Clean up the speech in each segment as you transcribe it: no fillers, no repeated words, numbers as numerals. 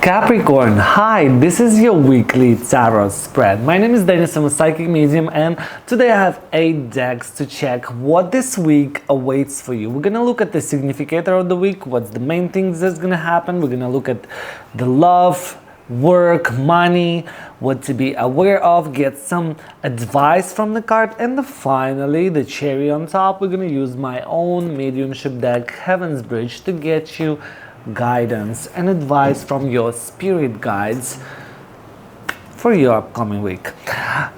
Capricorn, hi, this is your weekly tarot spread. My name is Dennis, I'm a psychic medium, and today I have 8 decks to check what this week awaits for you. We're gonna look at the significator of the week, what's the main things that's gonna happen. We're gonna look at the love, work, money, what to be aware of, get some advice from the card, and finally, the cherry on top, we're gonna use my own mediumship deck, Heaven's Bridge, to get you guidance and advice from your spirit guides for your upcoming week.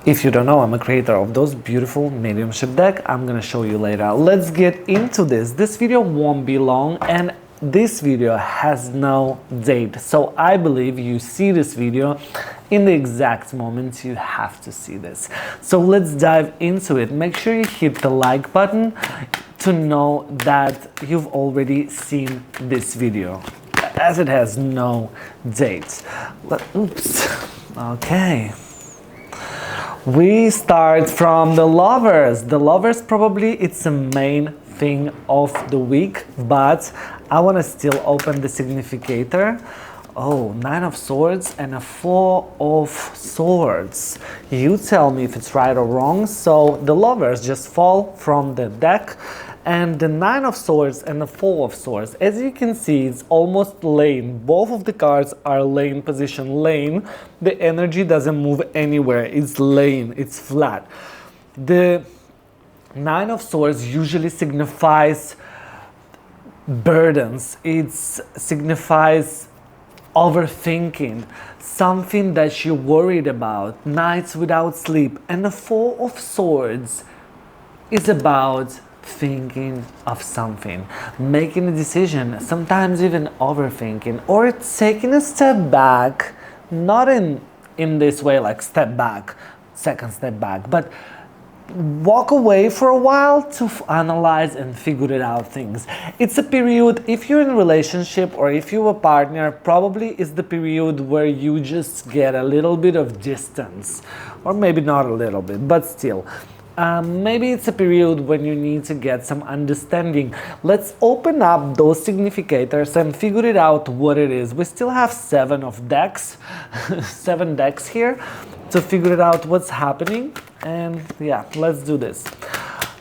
If you don't know, I'm a creator of those beautiful mediumship deck. I'm gonna show you later. Let's get into this. This video won't be long, and this video has no date, so I believe you see this video in the exact moment you have to see this. So let's dive into it. Make sure you hit the like button to know that you've already seen this video, as it has no date. Oops. Okay. We start from the lovers. The lovers, probably it's the main thing of the week, but I want to still open the significator. Oh, 9 of Swords and a 4 of Swords. You tell me if it's right or wrong. So the lovers just fall from the deck, and the 9 of Swords and the 4 of Swords, as you can see, it's almost laying. Both of the cards are laying position. Laying, the energy doesn't move anywhere. It's laying, it's flat. The 9 of Swords usually signifies burdens. It signifies overthinking, something that you're worried about, nights without sleep. And the 4 of Swords is about thinking of something, making a decision, sometimes even overthinking, or taking a step back, not in this way like step back, second step back, but walk away for a while to analyze and figure it out things. It's a period, if you're in a relationship or if you're a partner, probably is the period where you just get a little bit of distance, or maybe not a little bit, but still. Maybe it's a period when you need to get some understanding. Let's open up those significators and figure it out what it is. We still have 7 of decks, 7 decks here to figure it out what's happening. And yeah, let's do this.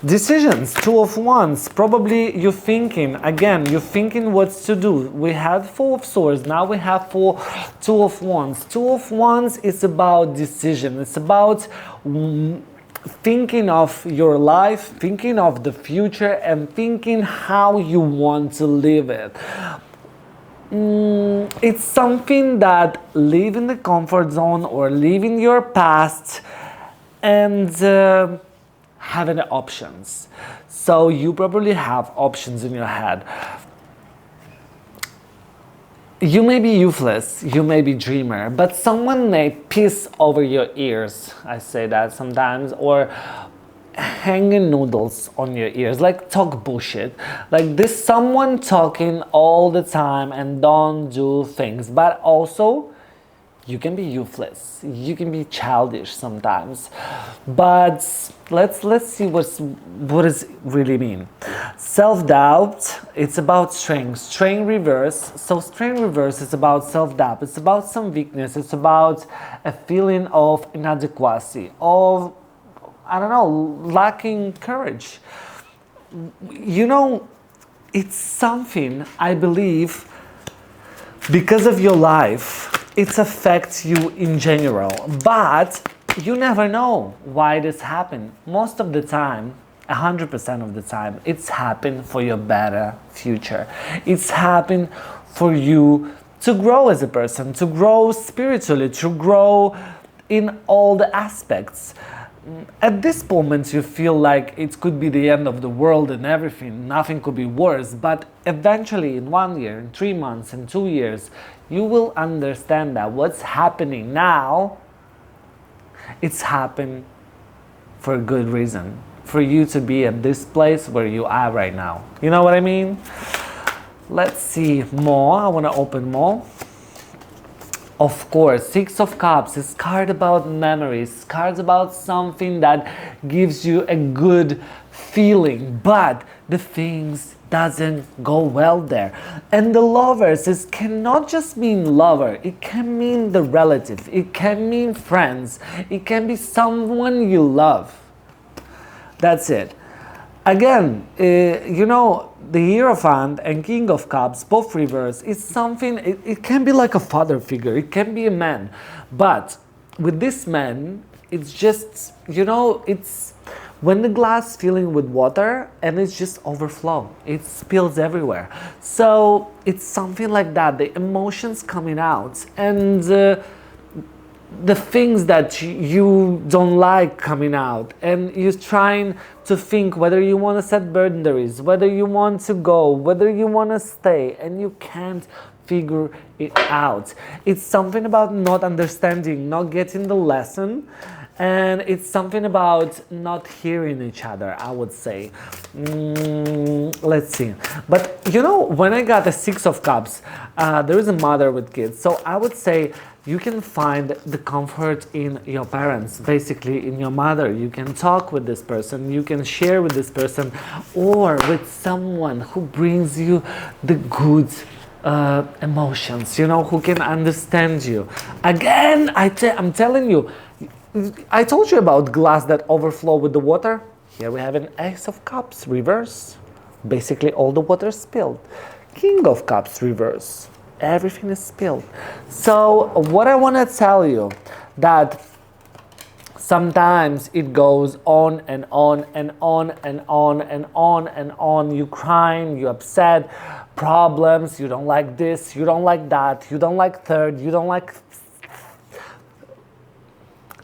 Decisions, 2 of Wands. Probably you're thinking, again, you're thinking what to do. We had 4 of Swords, now we have 2 of Wands. 2 of Wands is about decision. It's about thinking of your life, thinking of the future, and thinking how you want to live it. It's something that leaving the comfort zone or leaving your past and having options. So you probably have options in your head. You may be useless, you may be dreamer, but someone may piss over your ears, I say that sometimes, or hanging noodles on your ears, like talk bullshit. Like this someone talking all the time and don't do things, but also you can be useless, you can be childish sometimes. But let's see what does really mean. Self-doubt, it's about strength reverse. So strength reverse is about self-doubt, it's about some weakness, it's about a feeling of inadequacy, of, I don't know, lacking courage. You know, it's something, I believe, because of your life, it affects you in general, but you never know why this happened. Most of the time, 100% of the time, it's happened for your better future. It's happened for you to grow as a person, to grow spiritually, to grow in all the aspects. At this moment, you feel like it could be the end of the world and everything, nothing could be worse, but eventually in 1 year, in 3 months, in 2 years, you will understand that what's happening now, it's happened for a good reason, for you to be at this place where you are right now. You know what I mean? Let's see more. I want to open more. Of course, 6 of Cups is card about memories, cards about something that gives you a good feeling, but the things doesn't go well there. And the lovers is cannot just mean lover, it can mean the relative, it can mean friends, it can be someone you love. That's it. Again, the Hierophant and King of Cups, both reverse, is something, it can be like a father figure, it can be a man. But with this man, it's just, it's when the glass filling with water and it's just overflow. It spills everywhere. So it's something like that, the emotions coming out. And the things that you don't like coming out, and you're trying to think whether you want to set boundaries, whether you want to go, whether you want to stay, and you can't figure it out. It's something about not understanding, not getting the lesson, and it's something about not hearing each other, I would say. Let's see. But when I got the Six of Cups, there is a mother with kids, so I would say you can find the comfort in your parents, basically in your mother. You can talk with this person, you can share with this person, or with someone who brings you the good emotions, who can understand you. Again, I'm telling you, I told you about glass that overflow with the water. Here we have an Ace of Cups reverse. Basically all the water spilled. King of Cups reverse. Everything is spilled. So what I want to tell you, that sometimes it goes on and on and on and on and on and on. You crying, you upset, problems, you don't like this, you don't like that, you don't like third, you don't like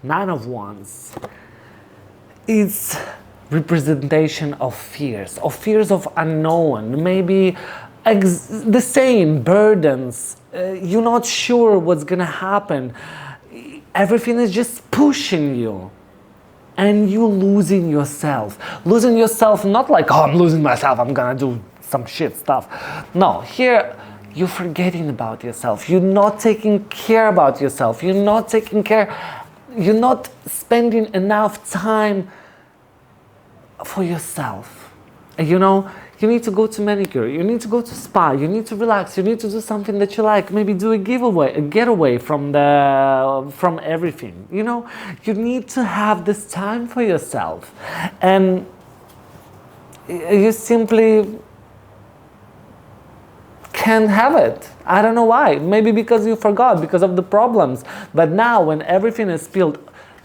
Nine of Wands. It's representation of fears of unknown, maybe the same burdens. You're not sure what's gonna happen. Everything is just pushing you, and you losing yourself. Losing yourself, not like, oh, I'm losing myself, I'm gonna do some shit stuff. No, here you're forgetting about yourself. You're not taking care about yourself. You're not taking care. You're not spending enough time for yourself. You need to go to manicure, you need to go to spa, you need to relax, you need to do something that you like, maybe do a getaway from everything. You need to have this time for yourself, and you simply can't have it. I don't know why. Maybe because you forgot, because of the problems. But now when everything is spilled,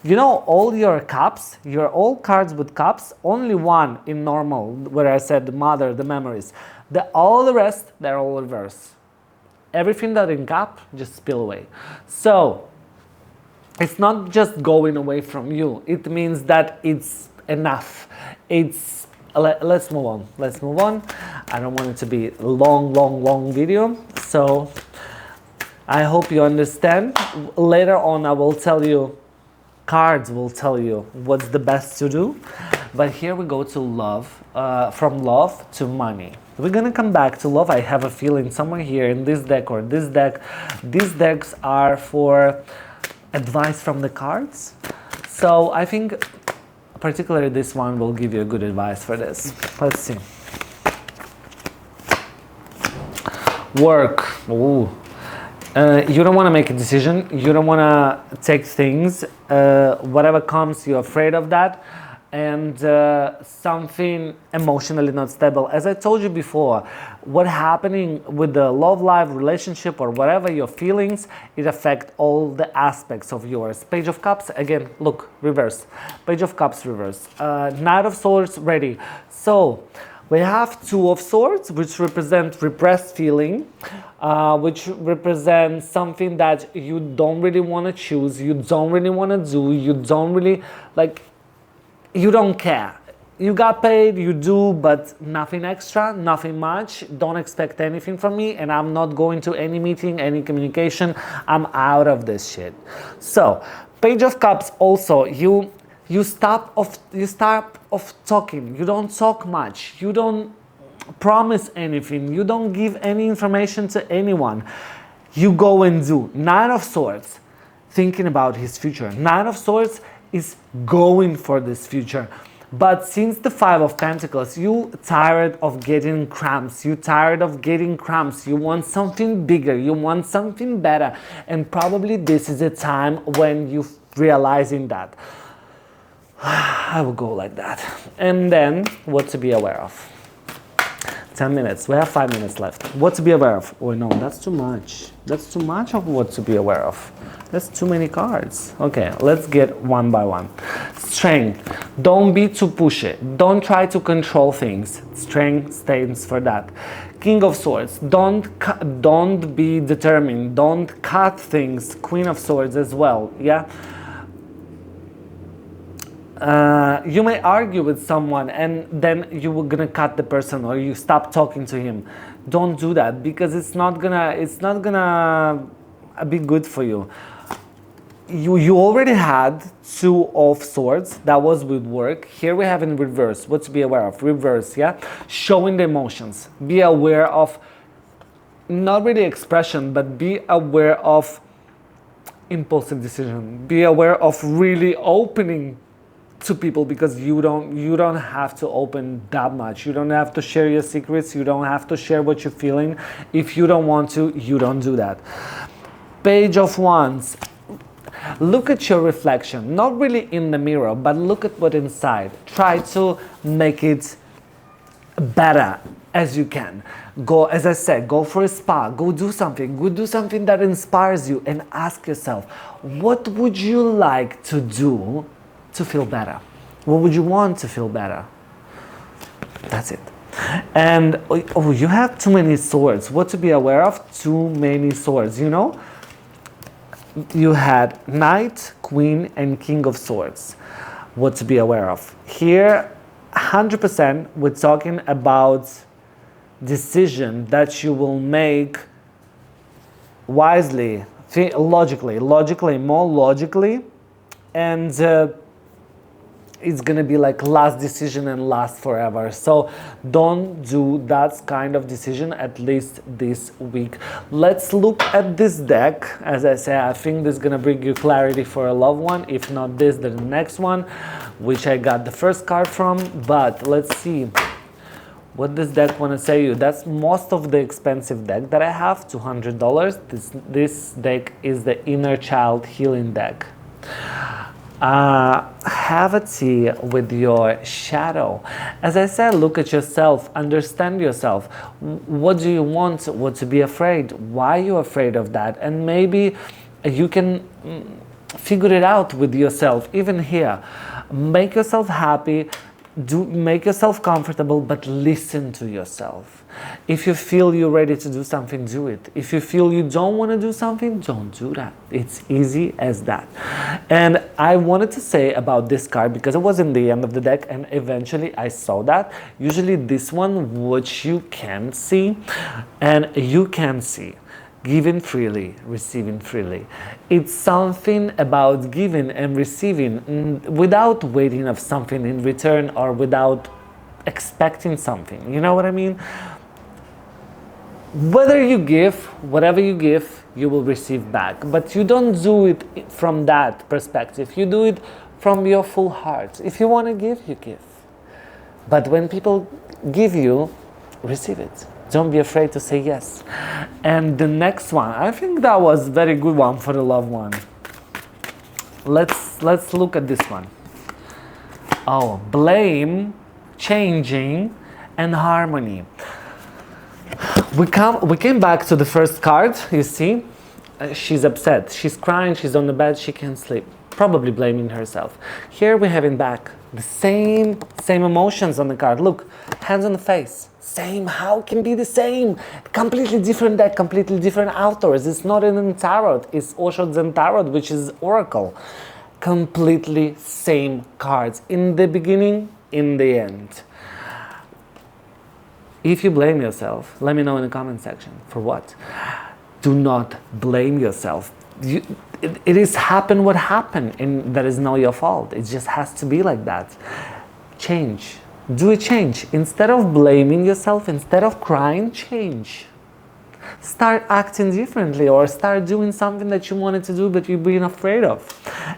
all your cups, all cards with cups, only one in normal, where I said the mother, the memories. All the rest, they're all reverse. Everything that in cup, just spill away. So, it's not just going away from you. It means that it's enough. Let's move on. I don't want it to be a long video. So, I hope you understand. Later on, I will tell you, cards will tell you what's the best to do. But here we go to love, from love to money. We're gonna come back to love. I have a feeling somewhere here in this deck or this deck. These decks are for advice from the cards. So I think particularly this one will give you a good advice for this. Let's see. Work. Ooh. You don't want to make a decision. You don't want to take things. Whatever comes, you're afraid of that. And something emotionally not stable. As I told you before, what's happening with the love life, relationship, or whatever your feelings, it affects all the aspects of yours. Page of Cups, again, look, reverse. Page of Cups, reverse. Knight of Swords, ready. So, we have Two of Swords, which represent repressed feeling, which represents something that you don't really want to choose, you don't really want to do, you don't really, you don't care. You got paid, you do, but nothing extra, nothing much. Don't expect anything from me, and I'm not going to any meeting, any communication. I'm out of this shit. So, Page of Cups also, you stop of talking. You don't talk much. You don't promise anything. You don't give any information to anyone. You go and do. Nine of Swords, thinking about his future. Nine of Swords is going for this future. But since the Five of Pentacles, you tired of getting cramps. You tired of getting cramps. You want something bigger. You want something better. And probably this is a time when you realizing that. I will go like that. And then what to be aware of. 10 minutes. We have 5 minutes left. What to be aware of? Oh no, that's too much. That's too much of what to be aware of. That's too many cards. Okay, let's get one by one. Strength. Don't be too pushy. Don't try to control things. Strength stands for that. King of Swords. Don't be determined. Don't cut things. Queen of Swords as well. Yeah. You may argue with someone and then you were gonna cut the person or you stop talking to him. Don't do that because it's not gonna be good for you. You already had Two of Swords. That was with work. Here we have in reverse. What to be aware of? Reverse, yeah? Showing the emotions. Be aware of, not really expression, but be aware of impulsive decision. Be aware of really opening to people because you don't have to open that much. You don't have to share your secrets. You don't have to share what you're feeling. If you don't want to, you don't do that. Page of Wands. Look at your reflection, not really in the mirror, but look at what inside. Try to make it better as you can. Go, as I said, go for a spa, go do something that inspires you and ask yourself, what would you like to do to feel better? What would you want to feel better? That's it. And oh, you have too many swords. What to be aware of? Too many swords, you know? You had Knight, Queen, and King of Swords. What to be aware of? Here, 100%, we're talking about decision that you will make wisely, more logically, and it's gonna be like last decision and last forever. So don't do that kind of decision, at least this week. Let's look at this deck. As I say, I think this is gonna bring you clarity for a loved one. If not this, then the next one, which I got the first card from. But let's see what this deck want to say you. That's most of the expensive deck that I have, $200. This deck is the Inner Child Healing deck. Have a tea with your shadow. As I said, look at yourself, understand yourself. What do you want? What to be afraid? Why are you afraid of that? And maybe you can figure it out with yourself, even here. Make yourself happy, make yourself comfortable, but listen to yourself. If you feel you're ready to do something, do it. If you feel you don't want to do something, don't do that. It's easy as that. And I wanted to say about this card, because it was in the end of the deck and eventually I saw that. Usually this one, which you can see, and you can see. Giving freely, receiving freely. It's something about giving and receiving without waiting of something in return or without expecting something. You know what I mean? Whether you give, whatever you give, you will receive back. But you don't do it from that perspective. You do it from your full heart. If you want to give, you give. But when people give you, receive it. Don't be afraid to say yes. And the next one, I think that was a very good one for the loved one. Let's look at this one. Oh, blame, changing, and harmony. We came back to the first card, you see. She's upset, she's crying, she's on the bed, she can't sleep. Probably blaming herself. Here we have in back the same emotions on the card. Look, hands on the face. Same, how can be the same? Completely different deck, completely different authors. It's not in tarot, it's Osho Zen Tarot, which is Oracle. Completely same cards. In the beginning, in the end. If you blame yourself, let me know in the comment section. For what? Do not blame yourself. It is happen what happened, and that is not your fault. It just has to be like that. Change. Do a change. Instead of blaming yourself, instead of crying, change. Start acting differently, or start doing something that you wanted to do but you've been afraid of.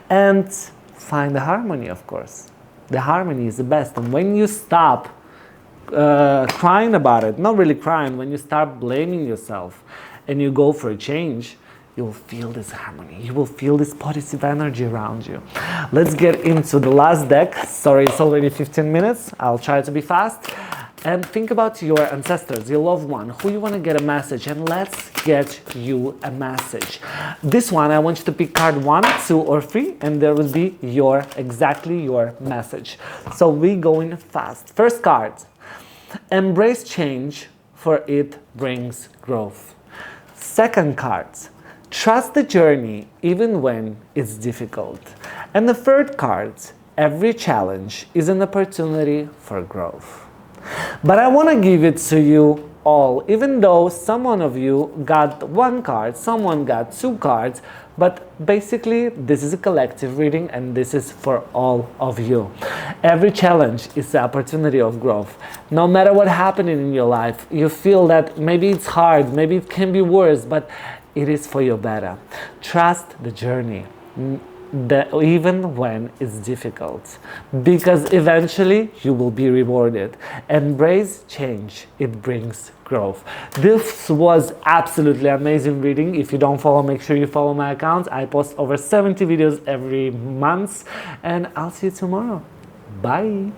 And find the harmony, of course. The harmony is the best. And when you stop crying about it, not really crying, when you start blaming yourself and you go for a change, you'll feel this harmony. You will feel this positive energy around you. Let's get into the last deck. Sorry, it's already 15 minutes. I'll try to be fast. And think about your ancestors, your loved one, who you want to get a message, and let's get you a message. This one, I want you to pick card 1, 2, or 3, and there will be exactly your message. So we're going fast. First card, embrace change, for it brings growth. Second card, trust the journey even when it's difficult. And the third card, every challenge is an opportunity for growth. But I want to give it to you all, even though someone of you got 1 card, someone got 2 cards, but basically this is a collective reading and this is for all of you. Every challenge is the opportunity of growth. No matter what happening in your life, you feel that maybe it's hard, maybe it can be worse, but it is for your better. Trust the journey. Even when it's difficult, because eventually you will be rewarded. Embrace change, it brings growth. This was absolutely amazing reading. If you don't follow, make sure you follow my account. I post over 70 videos every month, and I'll see you tomorrow. Bye.